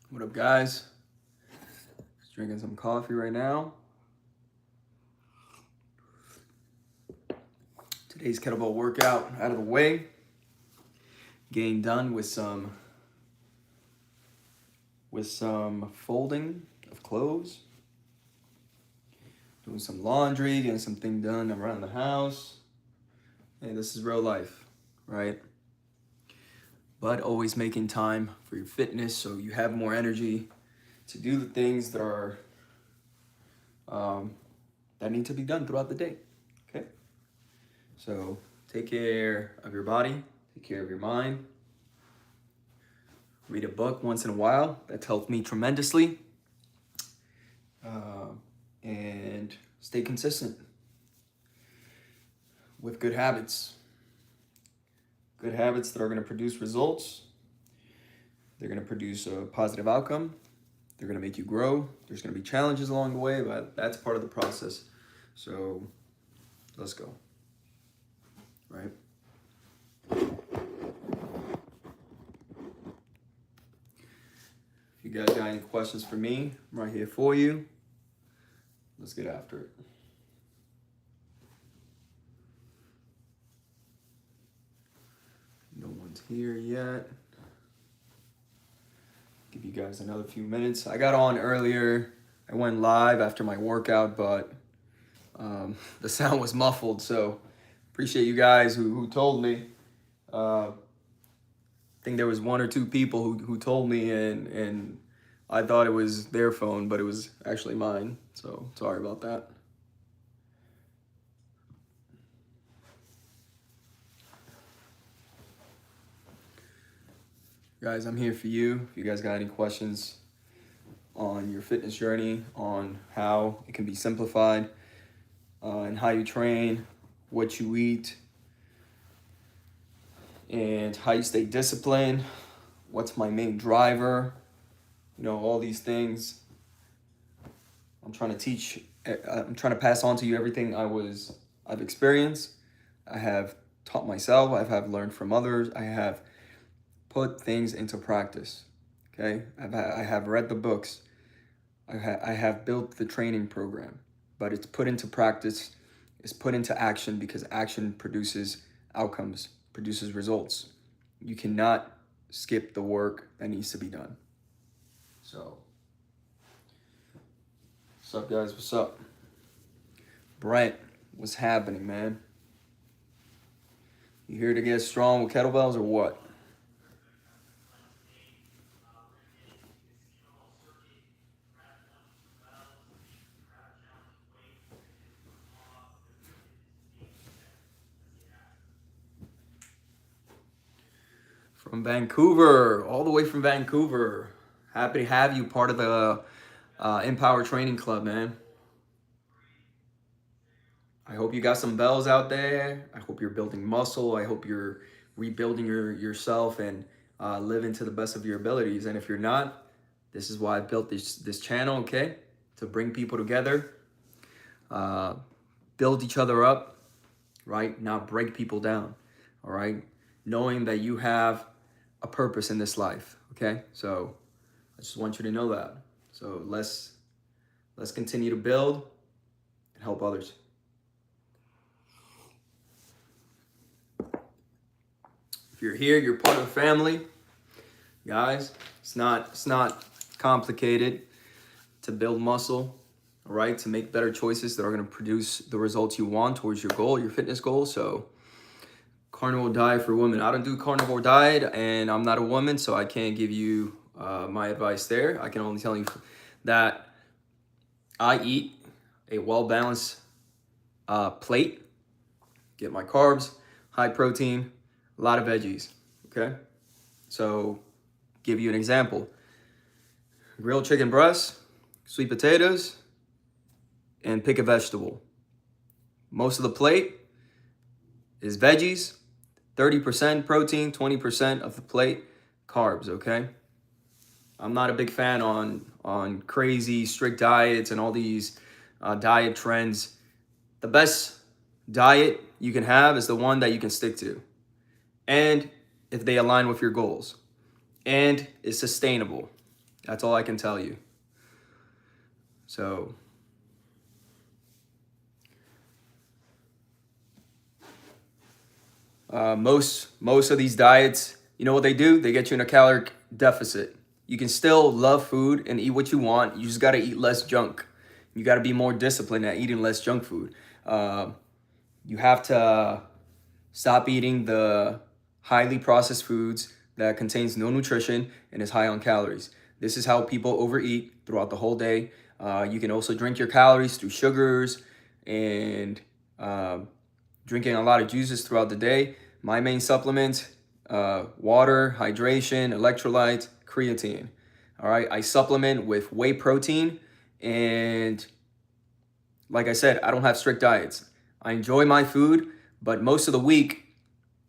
What up, guys? Just drinking some coffee right now. Today's kettlebell workout out of the way. Getting done with some folding of clothes. Doing some laundry, getting some things done around the house. Hey, this is real life, right? But always making time for your fitness so you have more energy to do the things that are that need to be done throughout the day. Okay, so take care of your body, take care of your mind. Read a book once in a while. That's helped me tremendously. And stay consistent with good habits. Good habits that are going to produce results. They're going to produce a positive outcome. They're going to make you grow. There's going to be challenges along the way, but that's part of the process. So let's go. Right? If you guys got any questions for me, I'm right here for you. Let's get after it. No one's here yet. Give you guys another few minutes. I got on earlier. I went live after my workout, but the sound was muffled. So appreciate you guys who told me. I think there was one or two people who told me, and I thought it was their phone, but it was actually mine. So sorry about that. Guys, I'm here for you. If you guys got any questions on your fitness journey, on how it can be simplified, and how you train, what you eat, and how you stay disciplined, what's my main driver, all these things. I'm trying to pass on to you everything I've experienced. I have taught myself, I have learned from others, I have put things into practice. Okay, I have read the books, I have built the training program, but it's put into practice, it's put into action, because action produces outcomes, produces results. You cannot skip the work that needs to be done. So, what's up, guys? What's up? Brent, what's happening, man? You here to get strong with kettlebells or what? From Vancouver, all the way from Vancouver. Happy to have you part of the Empower Training Club, man. I hope you got some bells out there. I hope you're building muscle. I hope you're rebuilding yourself and living to the best of your abilities. And if you're not, this is why I built this channel, okay? To bring people together, build each other up, right? Not break people down, all right? Knowing that you have a purpose in this life, okay? So I just want you to know that. So let's continue to build and help others. If you're here, you're part of the family. Guys, it's not complicated to build muscle, all right? To make better choices that are going to produce the results you want towards your goal, your fitness goal. So carnivore diet for women. I don't do carnivore diet, and I'm not a woman, so I can't give you my advice there. I can only tell you that I eat a well-balanced plate. Get my carbs, high protein, a lot of veggies, okay? So give you an example. Grilled chicken breasts, sweet potatoes, and pick a vegetable. Most of the plate is veggies, 30% protein, 20% of the plate carbs, okay? I'm not a big fan on crazy strict diets and all these diet trends. The best diet you can have is the one that you can stick to, and if they align with your goals, and is sustainable, That's all I can tell you. So most of these diets, you know what they do? They get you in a caloric deficit. You can still love food and eat what you want. You just got to eat less junk. You got to be more disciplined at eating less junk food. You have to stop eating the highly processed foods that contains no nutrition and is high on calories. This is how people overeat throughout the whole day. You can also drink your calories through sugars and drinking a lot of juices throughout the day. My main supplements, water, hydration, electrolytes, creatine. All right, I supplement with whey protein, and like I said, I don't have strict diets. I enjoy my food, but most of the week,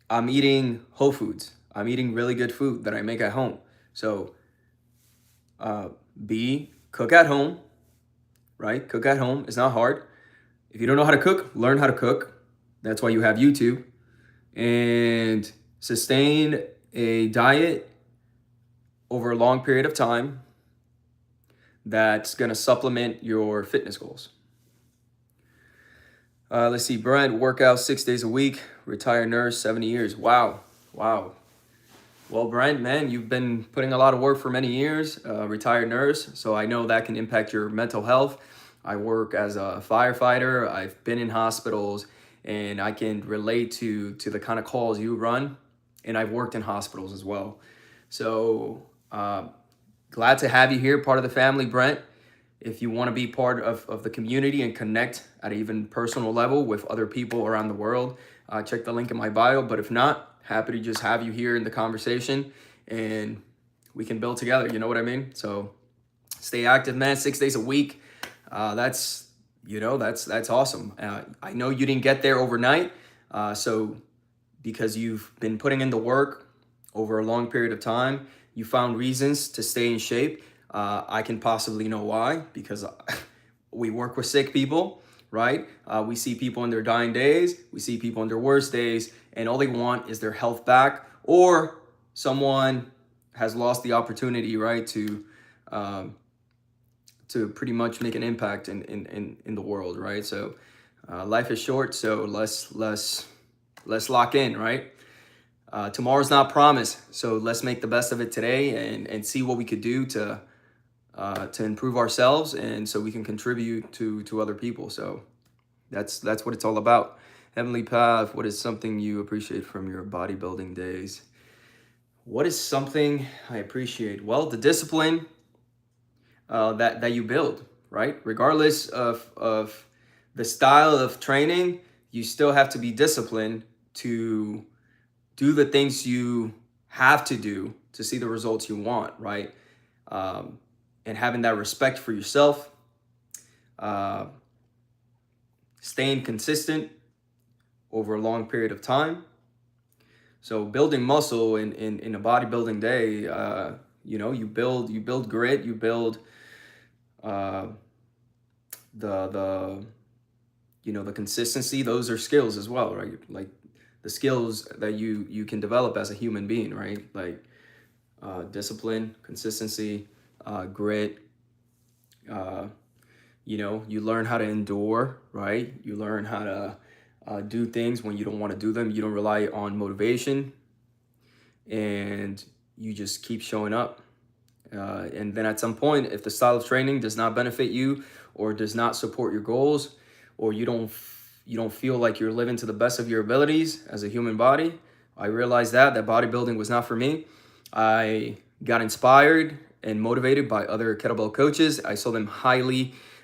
I'm eating whole foods. I'm eating really good food that I make at home. So, cook at home, right? Cook at home. It's not hard. If you don't know how to cook, learn how to cook. That's why you have YouTube. And sustain a diet over a long period of time that's going to supplement your fitness goals. Let's see, Brent, workout 6 days a week, retired nurse, 70 years. Wow. Well, Brent, man, you've been putting a lot of work for many years, retired nurse, so I know that can impact your mental health. I work as a firefighter. I've been in hospitals, and I can relate to the kind of calls you run, and I've worked in hospitals as well. So glad to have you here, part of the family, Brent. If you want to be part of the community and connect at an even personal level with other people around the world, check the link in my bio. But if not, happy to just have you here in the conversation and we can build together. You know what I mean? So stay active, man. 6 days a week. That's awesome. I know you didn't get there overnight. So because you've been putting in the work over a long period of time, you found reasons to stay in shape. I can possibly know why, because we work with sick people, right? We see people in their dying days, we see people in their worst days, and all they want is their health back, or someone has lost the opportunity, right, to pretty much make an impact in the world, right? So life is short, so let's lock in, right? Tomorrow's not promised, so let's make the best of it today and see what we could do to improve ourselves, and so we can contribute to other people. So that's what it's all about. Heavenly Path, what is something you appreciate from your bodybuilding days? What is something I appreciate? Well, the discipline that you build, right? Regardless of the style of training, you still have to be disciplined to do the things you have to do to see the results you want, right? And having that respect for yourself, staying consistent over a long period of time. So building muscle in a bodybuilding day, you build grit, you build the consistency. Those are skills as well, right? Like the skills that you can develop as a human being, right? Like discipline, consistency, grit. You learn how to endure, right? You learn how to do things when you don't want to do them. You don't rely on motivation, and you just keep showing up. And then at some point, if the style of training does not benefit you or does not support your goals, or you don't feel like you're living to the best of your abilities as a human body, I realized that bodybuilding was not for me. I got inspired and motivated by other kettlebell coaches. I saw them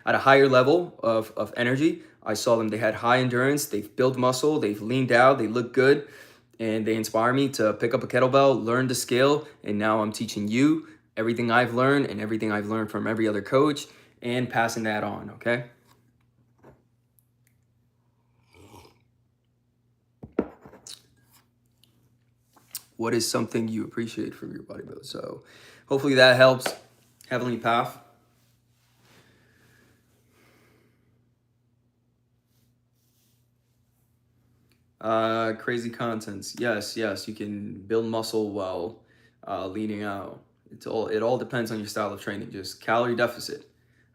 at a higher level of energy. I saw them, they had high endurance, they've built muscle, they've leaned out, they look good, and they inspire me to pick up a kettlebell, learn the skill, and now I'm teaching you everything I've learned and everything I've learned from every other coach and passing that on, okay? What is something you appreciate from your bodybuilder? So hopefully that helps. Heavenly Path. Crazy contents. Yes, you can build muscle while leaning out. It all depends on your style of training. Just calorie deficit.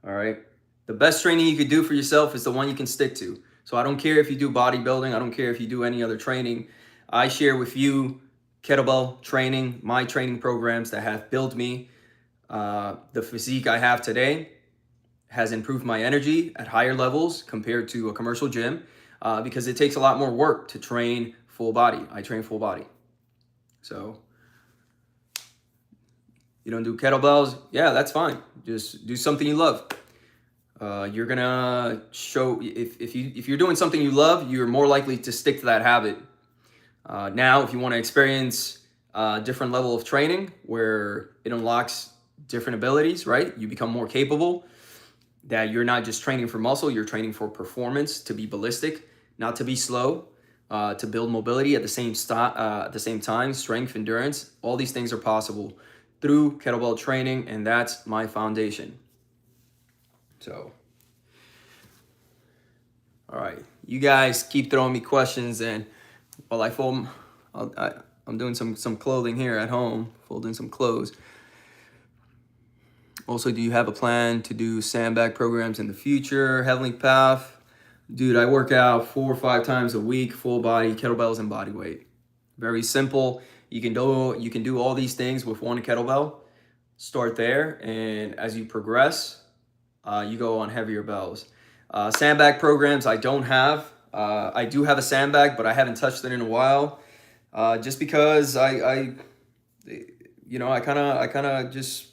All right. The best training you could do for yourself is the one you can stick to. So I don't care if you do bodybuilding. I don't care if you do any other training. I share with you kettlebell training, my training programs that have built me. The physique I have today has improved my energy at higher levels compared to a commercial gym because it takes a lot more work to train full body. I train full body. So you don't do kettlebells? Yeah, that's fine. Just do something you love. You're gonna show if you're doing something you love, you're more likely to stick to that habit. Now, if you want to experience a different level of training where it unlocks different abilities, right? You become more capable. That you're not just training for muscle, you're training for performance, to be ballistic, not to be slow, to build mobility at the same time, strength, endurance. All these things are possible through kettlebell training, and that's my foundation. So, all right, you guys keep throwing me questions, and while I fold, I'm doing some clothing here at home, folding some clothes. Also, do you have a plan to do sandbag programs in the future? Heavenly Path, dude, I work out 4 or 5 times a week, full body, kettlebells and body weight. Very simple. You can do all these things with one kettlebell. Start there, and as you progress, you go on heavier bells. Sandbag programs I don't have. I do have a sandbag, but I haven't touched it in a while, just because I kind of just,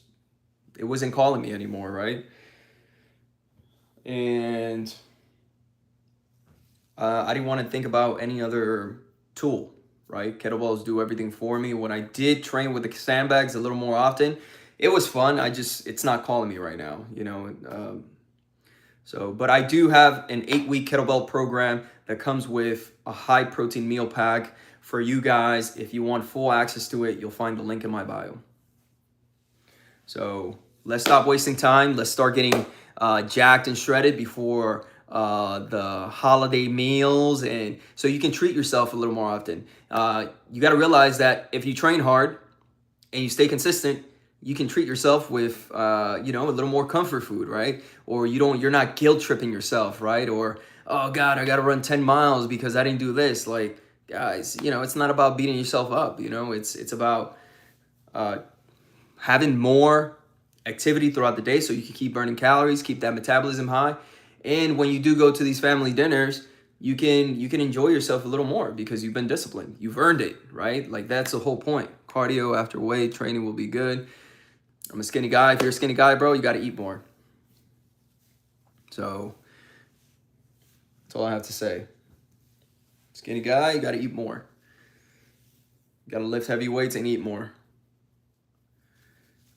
it wasn't calling me anymore, right? And I didn't want to think about any other tool, right? Kettlebells do everything for me. When I did train with the sandbags a little more often, it was fun. It's not calling me right now, but I do have an 8-week kettlebell program that comes with a high protein meal pack for you guys. If you want full access to it, you'll find the link in my bio. So let's stop wasting time. Let's start getting jacked and shredded before the holiday meals, and so you can treat yourself a little more often. You got to realize that if you train hard and you stay consistent, you can treat yourself with a little more comfort food, right? Or you're not guilt tripping yourself, right? Or, oh God, I got to run 10 miles because I didn't do this. Like, guys, it's not about beating yourself up. It's about having more activity throughout the day so you can keep burning calories, keep that metabolism high. And when you do go to these family dinners, you can enjoy yourself a little more because you've been disciplined. You've earned it, right? Like, that's the whole point. Cardio after weight training will be good. I'm a skinny guy. If you're a skinny guy, bro, you got to eat more. So that's all I have to say. Skinny guy, you got to eat more. You got to lift heavy weights and eat more.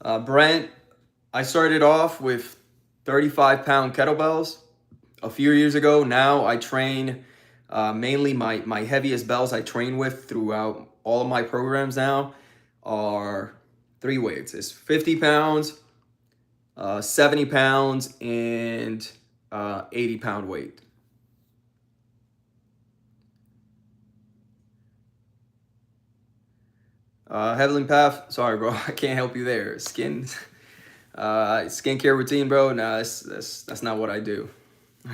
Brent, I started off with 35-pound kettlebells a few years ago. Now I train mainly my heaviest bells I train with throughout all of my programs now are 3 weights. It's 50 pounds, 70 pounds, and 80-pound weight. Heavenly Path, sorry, bro, I can't help you there. Skincare routine, bro. Nah, that's not what I do.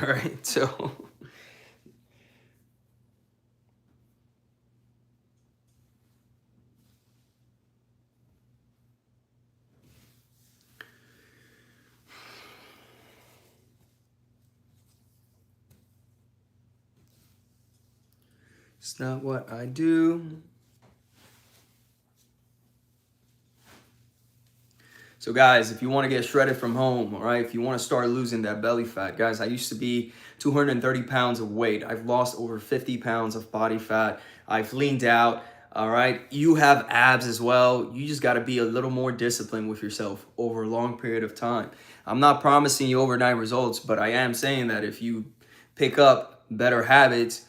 All right, so. It's not what I do. So guys, if you want to get shredded from home, all right, if you want to start losing that belly fat, guys, I used to be 230 pounds of weight. I've lost over 50 pounds of body fat. I've leaned out, all right? You have abs as well. You just got to be a little more disciplined with yourself over a long period of time. I'm not promising you overnight results, but I am saying that if you pick up better habits,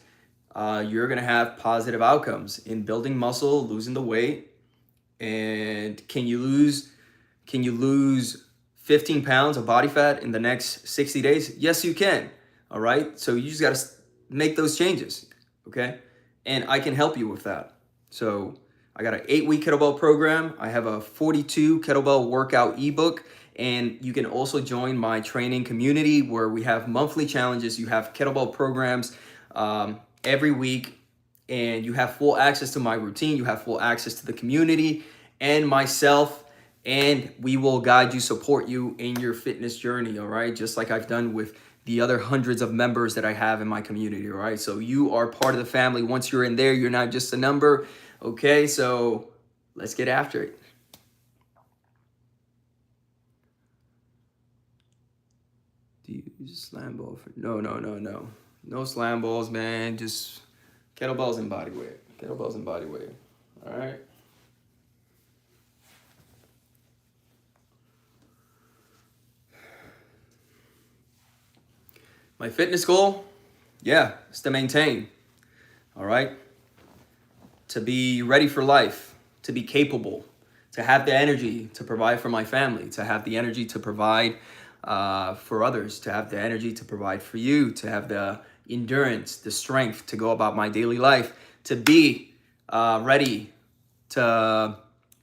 you're going to have positive outcomes in building muscle, losing the weight. And can you lose 15 pounds of body fat in the next 60 days? Yes, you can. All right. So you just got to make those changes. Okay. And I can help you with that. So I got an 8-week kettlebell program. I have a 42 kettlebell workout ebook. And you can also join my training community where we have monthly challenges. You have kettlebell programs every week, and you have full access to my routine. You have full access to the community and myself, and we will guide you, support you in your fitness journey, all right? Just like I've done with the other hundreds of members that I have in my community, all right? So you are part of the family. Once you're in there, you're not just a number, okay? So let's get after it. Do you use slam ball for, no slam balls, man. Just kettlebells and body weight. Kettlebells and body weight. All right. My fitness goal, yeah, is to maintain. All right. To be ready for life, to be capable, to have the energy to provide for my family, to have the energy to provide for others, to have the energy to provide for you, to have the endurance, the strength to go about my daily life, to be ready to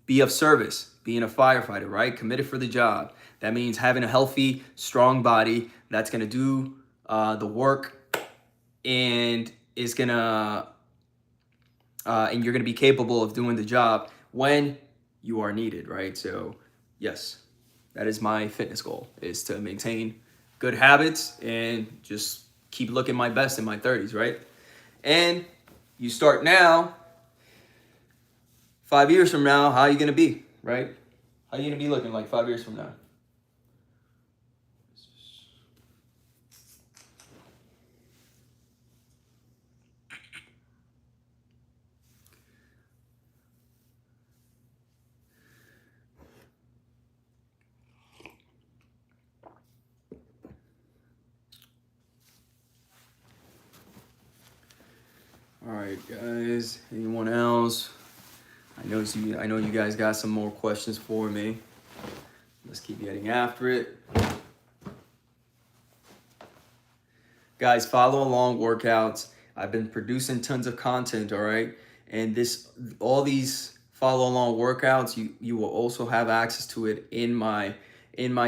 be of service, being a firefighter, right? Committed for the job. That means having a healthy, strong body that's going to do the work and is going to, and you're going to be capable of doing the job when you are needed, right? So yes, that is my fitness goal, is to maintain good habits and just keep looking my best in my 30s, right? And you start now, 5 years from now, how are you going to be, right? How are you going to be looking like 5 years from now? All right, guys. Anyone else? I know you guys got some more questions for me. Let's keep getting after it. Guys, follow along workouts. I've been producing tons of content, all right? And all these follow along workouts, you will also have access to it in my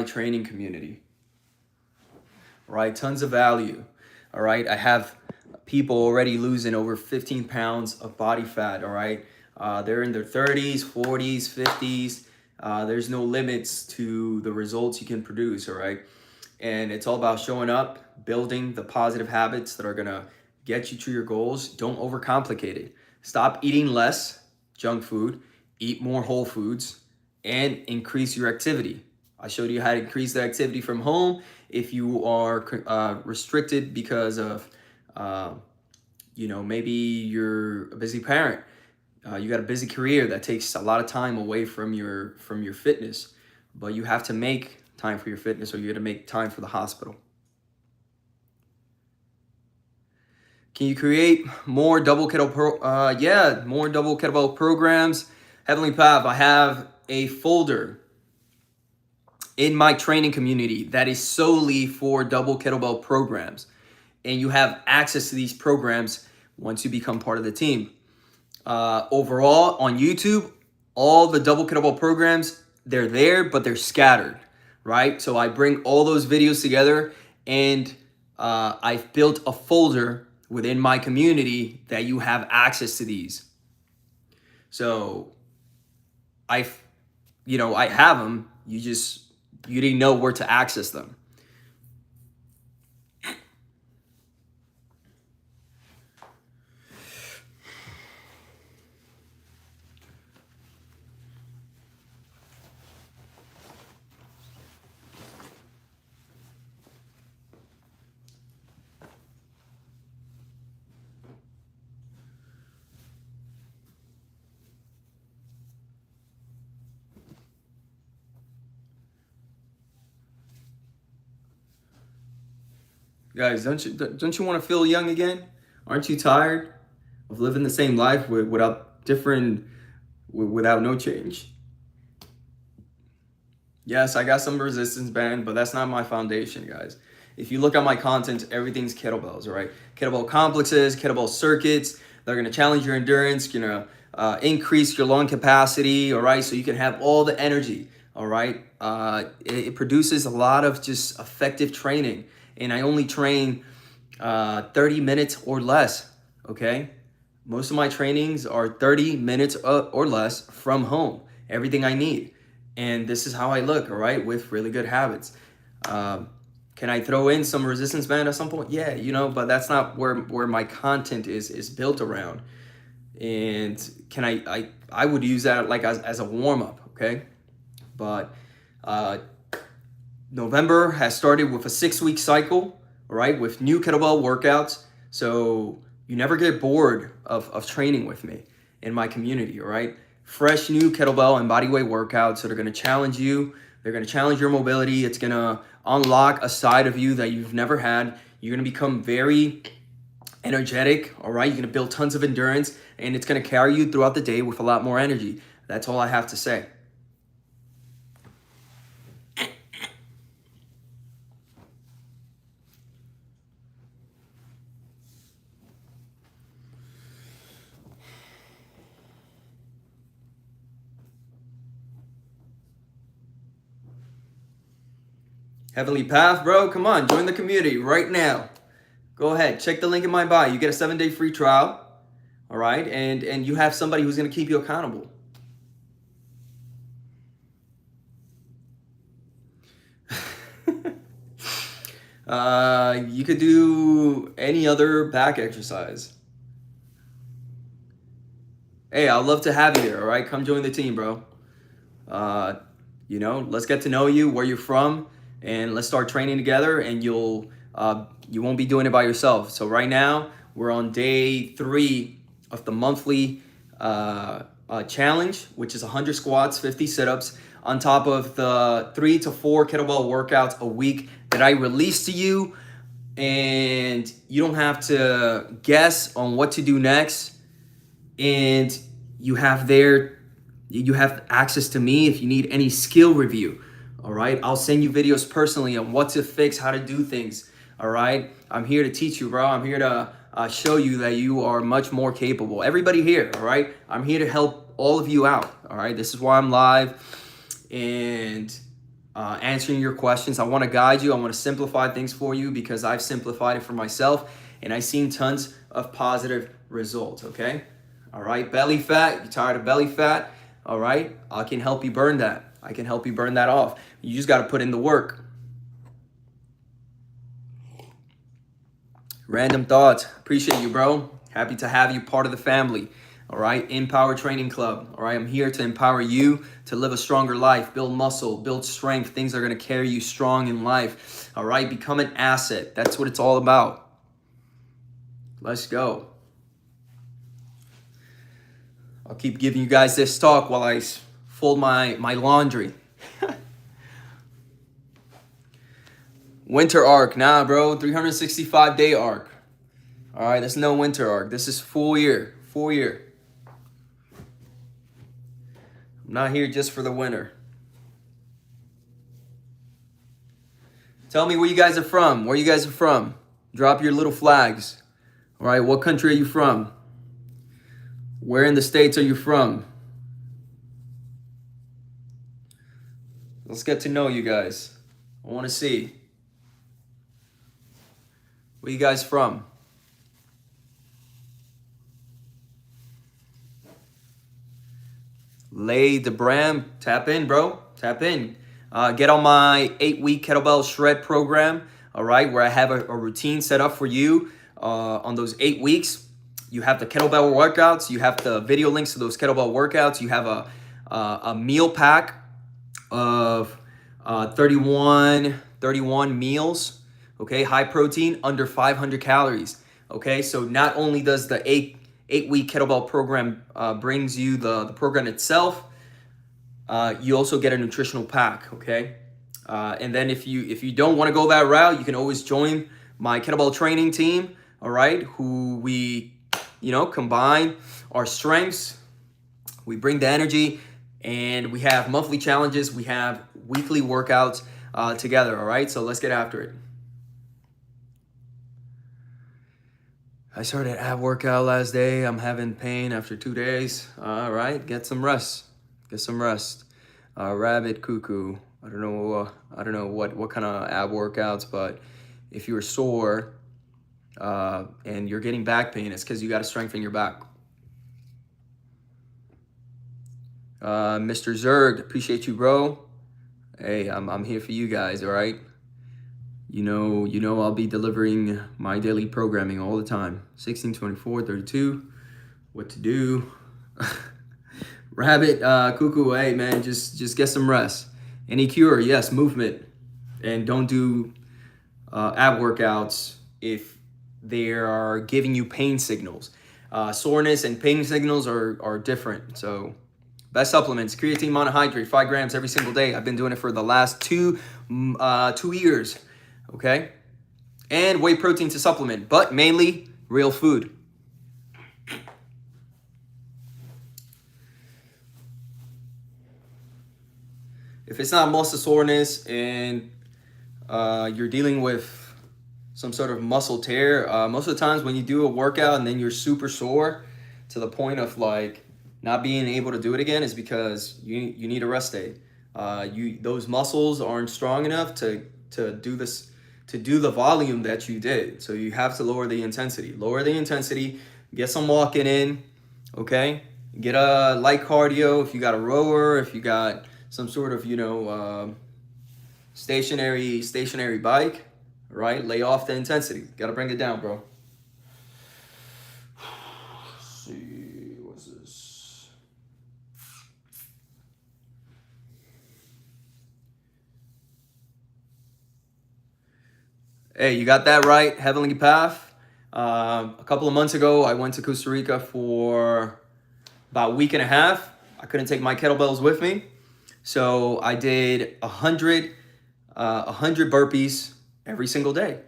training community. All right? Tons of value. All right? I have people already losing over 15 pounds of body fat, all right? They're in their 30s, 40s, 50s. There's no limits to the results you can produce, all right? And it's all about showing up, building the positive habits that are gonna get you to your goals. Don't overcomplicate it. Stop eating less junk food, eat more whole foods, and increase your activity. I showed you how to increase the activity from home. If you are restricted because of maybe you're a busy parent, you got a busy career that takes a lot of time away from your fitness, but you have to make time for your fitness, or you're gonna make time for the hospital. Can you create more double kettlebell more double kettlebell programs? Heavenly Path, I have a folder in my training community that is solely for double kettlebell programs. And you have access to these programs once you become part of the team. Overall, on YouTube, all the double kettlebell programs, they're there, but they're scattered, right? So I bring all those videos together, and I've built a folder within my community that you have access to these. So I have them. You didn't know where to access them. Guys, don't you want to feel young again? Aren't you tired of living the same life without no change? Yes, I got some resistance band, but that's not my foundation, guys. If you look at my content, everything's kettlebells, all right? Kettlebell complexes, kettlebell circuits. They're gonna challenge your endurance, increase your lung capacity, all right? So you can have all the energy, all right? It produces a lot of just effective training. And I only train 30 minutes or less, okay? Most of my trainings are 30 minutes or less from home, everything I need. And this is how I look, all right, with really good habits. Can I throw in some resistance band at some point? Yeah, you know, but that's not where my content is built around. And can I would use that like as a warm-up, okay? But November has started with a 6-week cycle, all right, with new kettlebell workouts. So you never get bored of training with me in my community, all right? Fresh new kettlebell and bodyweight workouts that are gonna challenge you. They're gonna challenge your mobility. It's gonna unlock a side of you that you've never had. You're gonna become very energetic, all right? You're gonna build tons of endurance, and it's gonna carry you throughout the day with a lot more energy. That's all I have to say. Heavenly Path, bro, come on, join the community right now. Go ahead, check the link in my bio. You get a 7-day free trial, all right? And you have somebody who's gonna keep you accountable. You could do any other back exercise. Hey, I'd love to have you here, all right? Come join the team, bro. You know, let's get to know you, where you're from, and let's start training together, and you won't be doing it by yourself. So right now, we're on day 3 of the monthly challenge, which is 100 squats, 50 sit-ups, on top of the 3 to 4 kettlebell workouts a week that I release to you. And you don't have to guess on what to do next. And you have access to me if you need any skill review. All right, I'll send you videos personally on what to fix, how to do things. All right, I'm here to teach you, bro. I'm here to show you that you are much more capable. Everybody here, all right? I'm here to help all of you out, all right? This is why I'm live and answering your questions. I want to guide you. I want to simplify things for you because I've simplified it for myself, and I've seen tons of positive results, okay? All right, belly fat, you're tired of belly fat, all right? I can help you burn that. I can help you burn that off. You just got to put in the work. Random thoughts. Appreciate you, bro. Happy to have you part of the family. All right, Empower Training Club. All right, I'm here to empower you to live a stronger life, build muscle, build strength, things that are going to carry you strong in life. All right, become an asset. That's what it's all about. Let's go. I'll keep giving you guys this talk while I fold my laundry. Winter arc. Nah, bro. 365-day arc. All right, there's no winter arc. This is full year. Full year. I'm not here just for the winter. Tell me where you guys are from. Where you guys are from. Drop your little flags. All right, what country are you from? Where in the States are you from? Let's get to know you guys. I want to see. Where you guys from? Lay the Bram. Tap in, bro. Tap in. Get on my 8-week kettlebell shred program. All right, where I have a routine set up for you on those 8 weeks. You have the kettlebell workouts. You have the video links to those kettlebell workouts. You have a meal pack of 31 meals. Okay, high protein, under 500 calories. Okay, so not only does the 8-week kettlebell program brings you the program itself, you also get a nutritional pack. Okay, and then if you don't want to go that route, you can always join my kettlebell training team. All right, who we combine our strengths, we bring the energy, and we have monthly challenges. We have weekly workouts together. All right, so let's get after it. I started ab workout last day. I'm having pain after 2 days. All right, get some rest. Get some rest. Rabbit cuckoo. I don't know what kind of ab workouts, but if you're sore and you're getting back pain, it's because you got to strengthen your back. Mr. Zerg, appreciate you, bro. Hey, I'm here for you guys. All right. You know I'll be delivering my daily programming all the time. 16, 24, 32. What to do? Rabbit, cuckoo, hey man, just get some rest. Any cure? Yes, movement. And don't do ab workouts if they are giving you pain signals. Soreness and pain signals are different. So best supplements, creatine monohydrate, 5 grams every single day. I've been doing it for the last 2 years. Okay, and whey protein to supplement, but mainly real food. If it's not muscle soreness and you're dealing with some sort of muscle tear, most of the times when you do a workout and then you're super sore to the point of like not being able to do it again, is because you need a rest day. Those muscles aren't strong enough to do this, to do the volume that you did. So you have to lower the intensity. Lower the intensity, get some walking in, okay? Get a light cardio if you got a rower, if you got some sort of, stationary bike, right? Lay off the intensity. Got to bring it down, bro. Let's see, what's this? Hey, you got that right, Heavenly Path. A couple of months ago, I went to Costa Rica for about a week and a half. I couldn't take my kettlebells with me. So I did 100 burpees every single day.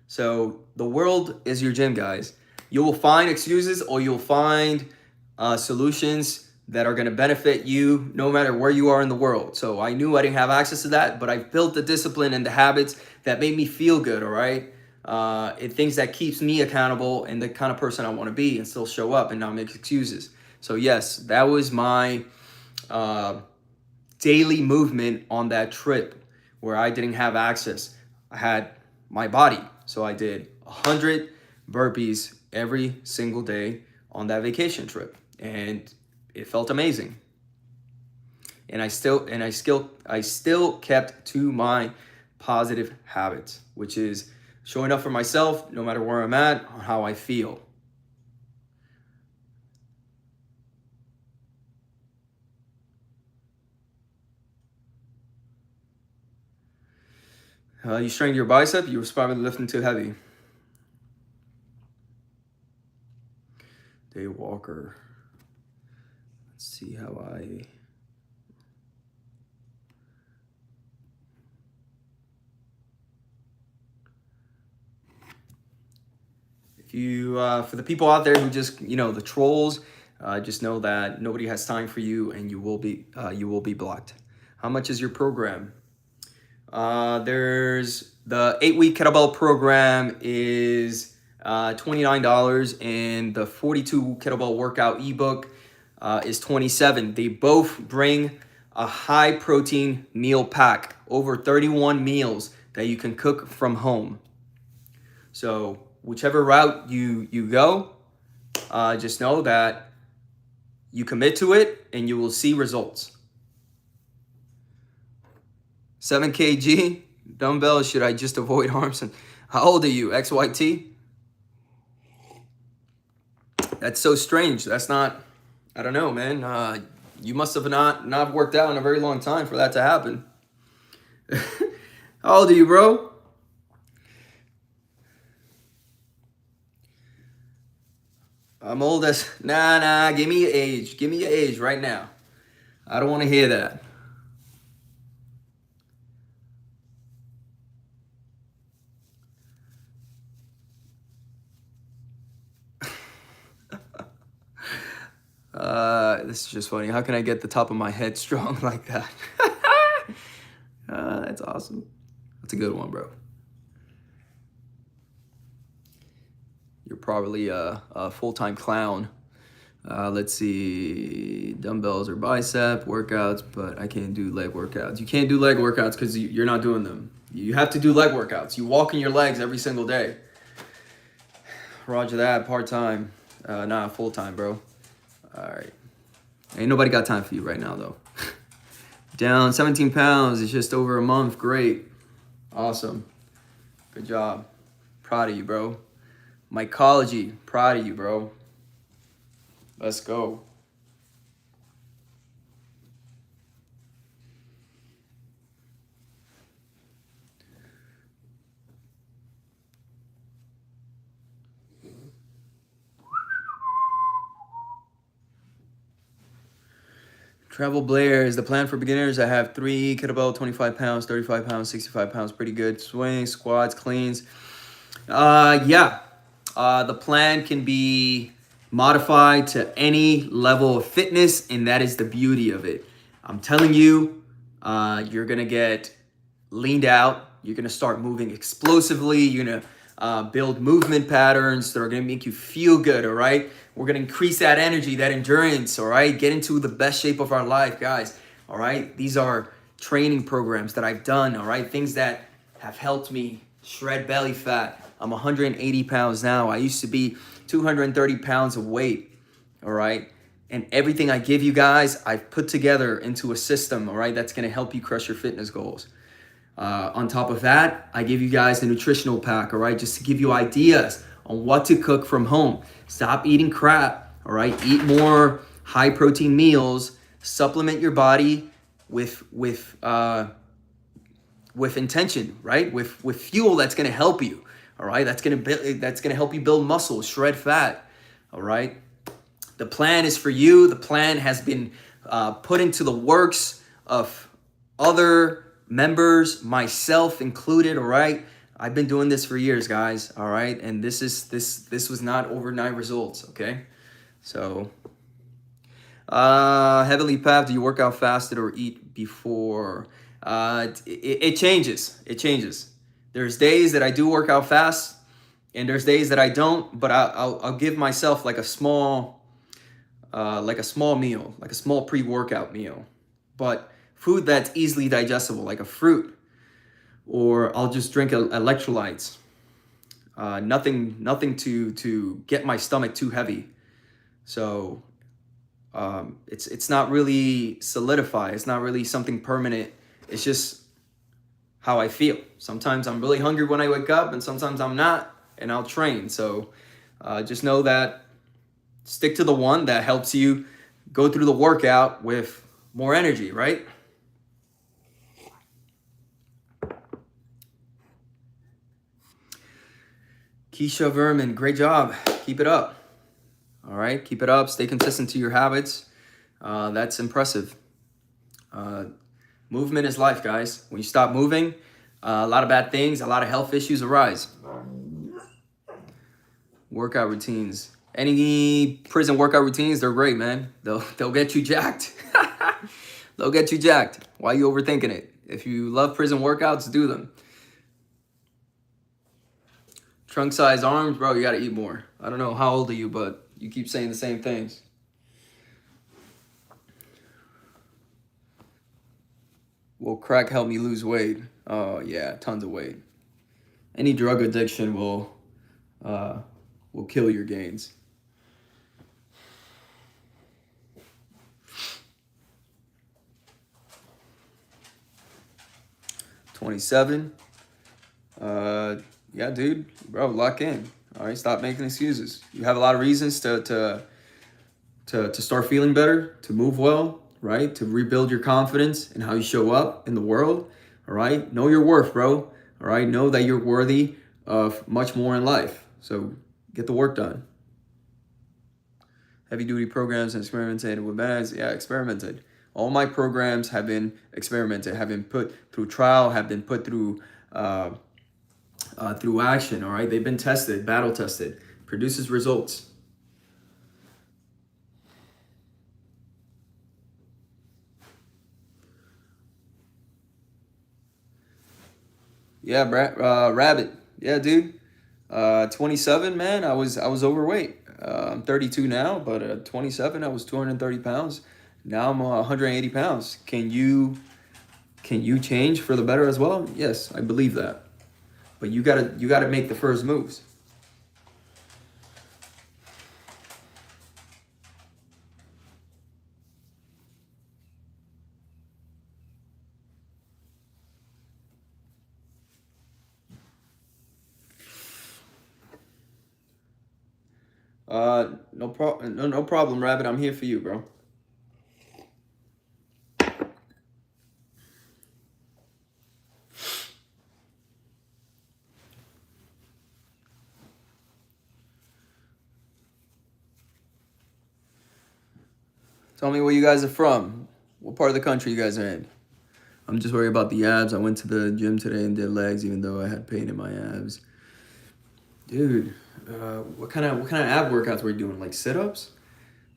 So the world is your gym, guys. You will find excuses, or you'll find solutions that are going to benefit you no matter where you are in the world. So I knew I didn't have access to that, but I've built the discipline and the habits that made me feel good, all right? Things that keeps me accountable and the kind of person I want to be, and still show up and not make excuses. So yes, that was my daily movement on that trip where I didn't have access. I had my body. So I did 100 burpees every single day on that vacation trip. And it felt amazing. And I still kept to my positive habits, which is showing up for myself no matter where I'm at, or how I feel. You strained your bicep, you were probably lifting too heavy. Day Walker. Let's see how I... If you, for the people out there who just, the trolls, just know that nobody has time for you, and you will be blocked. How much is your program? There's the 8-week kettlebell program is $29, and the 42 kettlebell workout ebook is $27. They both bring a high protein meal pack, over 31 meals that you can cook from home. So whichever route you go, just know that you commit to it and you will see results. 7 kg dumbbells, should I just avoid arms? And how old are you, XYT? That's so strange. That's not, I don't know, man. You must have not worked out in a very long time for that to happen. How old are you, bro? I'm old as, nah, give me your age. Give me your age right now. I don't want to hear that. This is just funny. How can I get the top of my head strong like that? That's awesome. That's a good one, bro. you're probably a full-time clown. Let's see, dumbbells or bicep workouts, but I can't do leg workouts. You can't do leg workouts because you're not doing them. You have to do leg workouts. You walk in your legs every single day. Roger that, part-time. Nah, full-time, bro. All right. Ain't nobody got time for you right now, though. Down 17 pounds. It's just over a month. Great. Awesome. Good job. Proud of you, bro. Mycology. Proud of you, bro. Let's go. Travel Blair is the plan for beginners. I have 3 kettlebell, 25 pounds, 35 pounds, 65 pounds. Pretty good. Swings, squats, cleans. Yeah. The plan can be modified to any level of fitness, and that is the beauty of it. I'm telling you, you're going to get leaned out. You're going to start moving explosively. You're going to build movement patterns that are going to make you feel good, all right? We're going to increase that energy, that endurance, all right? Get into the best shape of our life, guys, all right? These are training programs that I've done, all right? Things that have helped me shred belly fat. I'm 180 pounds now. I used to be 230 pounds of weight, all right? And everything I give you guys, I've put together into a system, all right, that's going to help you crush your fitness goals. On top of that, I give you guys the nutritional pack, all right, just to give you ideas on what to cook from home. Stop eating crap, all right? Eat more high-protein meals. Supplement your body with intention, right? With fuel that's going to help you, all right? That's going to help you build muscle, shred fat, all right? The plan is for you. The plan has been put into the works of other members, myself included, all right? I've been doing this for years, guys, all right? And this was not overnight results, okay? So, Heavenly Path, do you work out fasted or eat before? It changes. It changes. There's days that I do work out fast, and there's days that I don't. But I'll give myself like a small meal, like a small pre-workout meal, but food that's easily digestible, like a fruit, or I'll just drink electrolytes. Nothing to get my stomach too heavy. So it's not really solidified. It's not really something permanent. It's just how I feel. Sometimes I'm really hungry when I wake up, and sometimes I'm not, and I'll train. So just know that stick to the one that helps you go through the workout with more energy, right? Keisha Verman, great job. Keep it up. All right, keep it up. Stay consistent to your habits. That's impressive. Movement is life, guys. When you stop moving, a lot of bad things, a lot of health issues arise. Workout routines. Any prison workout routines, they're great, man. They'll get you jacked. They'll get you jacked. Why are you overthinking it? If you love prison workouts, do them. Trunk size arms, bro, you gotta eat more. I don't know, how old are you, but you keep saying the same things. Will crack help me lose weight? Oh yeah, tons of weight. Any drug addiction will kill your gains. $27. Yeah, dude, bro, lock in. All right, stop making excuses. You have a lot of reasons to start feeling better, to move well, right? To rebuild your confidence in how you show up in the world. All right, know your worth, bro. All right, know that you're worthy of much more in life. So get the work done. Heavy duty programs and experimented with bands. Yeah, experimented. All my programs have been experimented, have been put through trial, have been put through through action, all right? They've been tested, battle tested, produces results. Yeah, Rabbit. Yeah, dude. 27, man, I was overweight. I'm 32 now, but at 27, I was 230 pounds. Now I'm 180 pounds. Can you change for the better as well? Yes, I believe that. But you gotta make the first moves. No problem, Rabbit. I'm here for you, bro. Tell me where you guys are from. What part of the country you guys are in? I'm just worried about the abs. I went to the gym today and did legs, even though I had pain in my abs. Dude, what kind of ab workouts were you doing? Like sit-ups?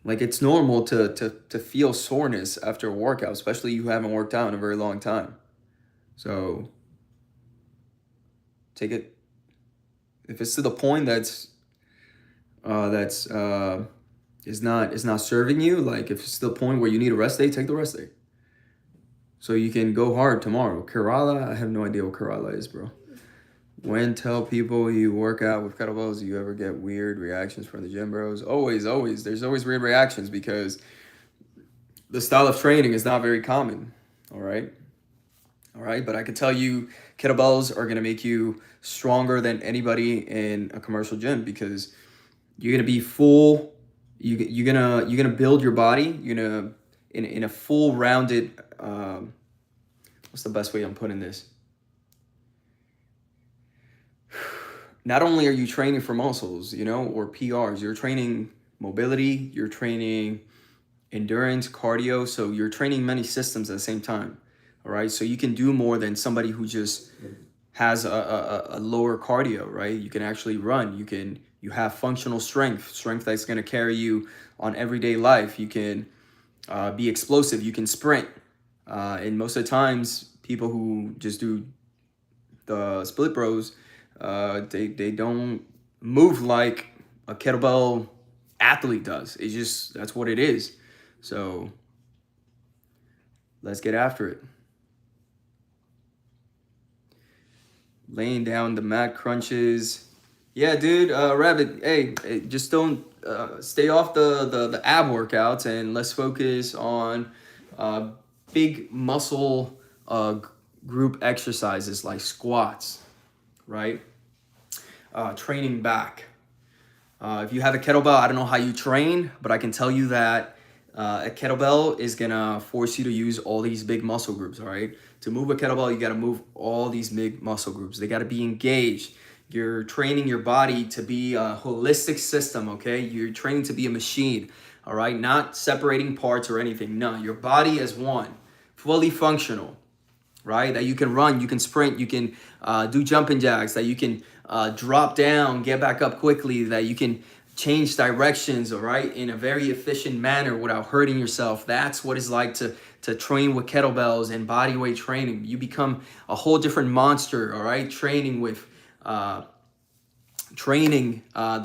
Like it's normal to feel soreness after a workout, especially you haven't worked out in a very long time. So take it. If it's to the point that's is not serving you, like if it's to the point where you need a rest day, take the rest day. So you can go hard tomorrow. Kerala, I have no idea what Kerala is, bro. When tell people you work out with kettlebells, do you ever get weird reactions from the gym bros? Always, always. There's always weird reactions because the style of training is not very common. All right. All right. But I can tell you kettlebells are going to make you stronger than anybody in a commercial gym because you're going to be full. You're gonna build your body. You're gonna in a full rounded. What's the best way I'm putting this? Not only are you training for muscles, or PRs, you're training mobility, you're training endurance, cardio. So you're training many systems at the same time. All right. So you can do more than somebody who just has a lower cardio, right? You can actually run. You have functional strength that's going to carry you on everyday life. You can be explosive. You can sprint. And most of the times, people who just do the split bros, they don't move like a kettlebell athlete does. It's just, that's what it is. So let's get after it. Laying down the mat crunches. Yeah, dude, Rabbit, hey, just don't stay off the ab workouts and let's focus on big muscle group exercises like squats, right? Training back. If you have a kettlebell, I don't know how you train, but I can tell you that a kettlebell is gonna force you to use all these big muscle groups, all right? To move a kettlebell, you gotta move all these big muscle groups. They gotta be engaged. You're training your body to be a holistic system, okay? You're training to be a machine, all right? Not separating parts or anything. No, your body is one, fully functional, right? That you can run, you can sprint, you can do jumping jacks, that you can drop down, get back up quickly, that you can change directions, all right, in a very efficient manner without hurting yourself. That's what it's like to train with kettlebells and body weight training. You become a whole different monster, all right, training with the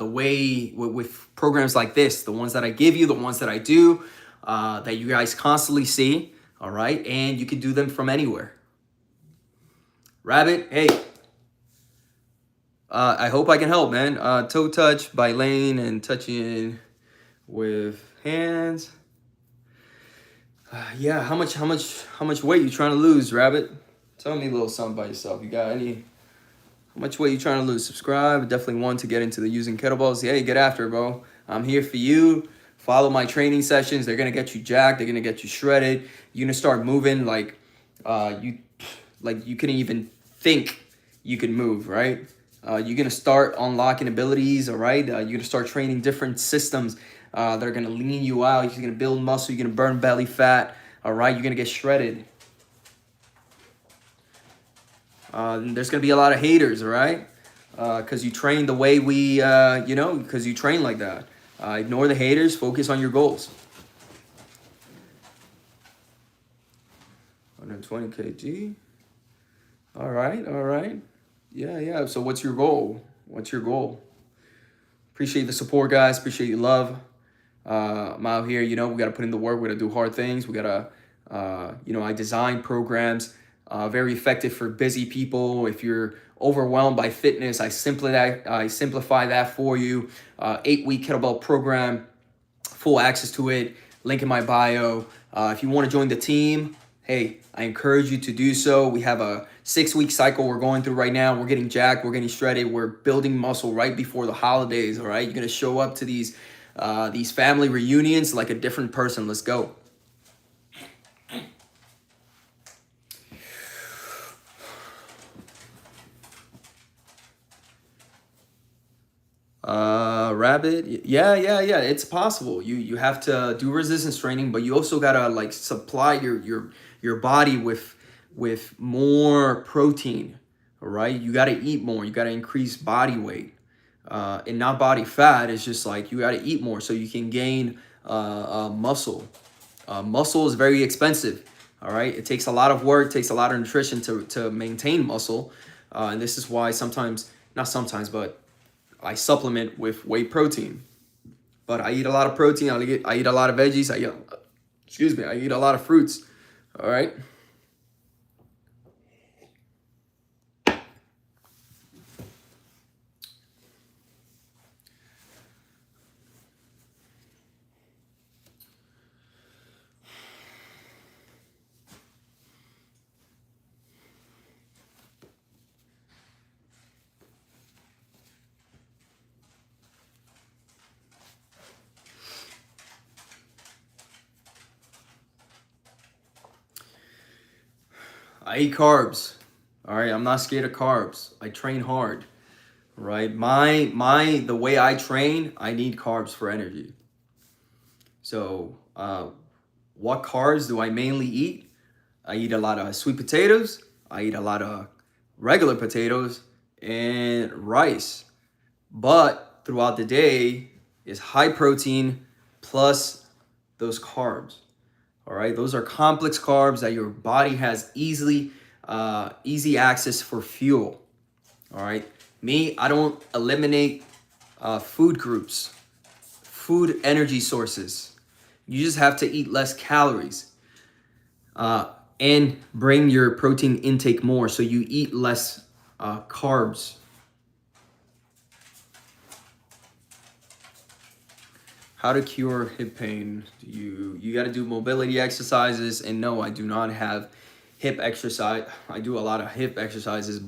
way with programs like this, the ones that I give you, the ones that I do, that you guys constantly see, all right, and you can do them from anywhere. Rabbit, hey, I hope I can help, man. Toe touch by laying and touching with hands. Yeah, how much weight you trying to lose, Rabbit? Tell me a little something about yourself. You got any? How much weight you trying to lose? Subscribe. Definitely want to get into the using kettlebells. Hey, get after it, bro. I'm here for you. Follow my training sessions. They're gonna get you jacked. They're gonna get you shredded. You're gonna start moving like you couldn't even think you could move, right? You're gonna start unlocking abilities, all right? You're gonna start training different systems that are gonna lean you out. You're gonna build muscle. You're gonna burn belly fat, all right? You're gonna get shredded. There's gonna be a lot of haters, all right? Because you train the way we, because you train like that. Ignore the haters. Focus on your goals. 120 kg. All right. Yeah. So what's your goal? What's your goal? Appreciate the support, guys. Appreciate your love. I'm out here, we got to put in the work. We got to do hard things. We got to, I design programs very effective for busy people. If you're overwhelmed by fitness, I simplify that for you. 8-week kettlebell program, full access to it. Link in my bio. If you want to join the team, hey, I encourage you to do so. We have a 6-week cycle we're going through right now. We're getting jacked. We're getting shredded. We're building muscle right before the holidays, all right? You're going to show up to these family reunions like a different person. Let's go. Rabbit, yeah, it's possible. You have to do resistance training, but you also gotta like supply your body with more protein. All right, you gotta eat more. You gotta increase body weight, and not body fat. It's just like you gotta eat more so you can gain muscle. Muscle is very expensive. All right, it takes a lot of work, takes a lot of nutrition to maintain muscle, and this is why not sometimes, but I supplement with whey protein. But I eat a lot of protein. I eat a lot of veggies. I eat a lot of fruits. All right. I eat carbs. All right, I'm not scared of carbs. I train hard. Right? The way I train, I need carbs for energy. So, what carbs do I mainly eat? I eat a lot of sweet potatoes. I eat a lot of regular potatoes and rice. But throughout the day is high protein plus those carbs. All right, those are complex carbs that your body has easy access for fuel. All right, me, I don't eliminate food groups, food energy sources. You just have to eat less calories and bring your protein intake more, so you eat less carbs. How to cure hip pain? You got to do mobility exercises, and no, I do not have hip exercise. I do a lot of hip exercises,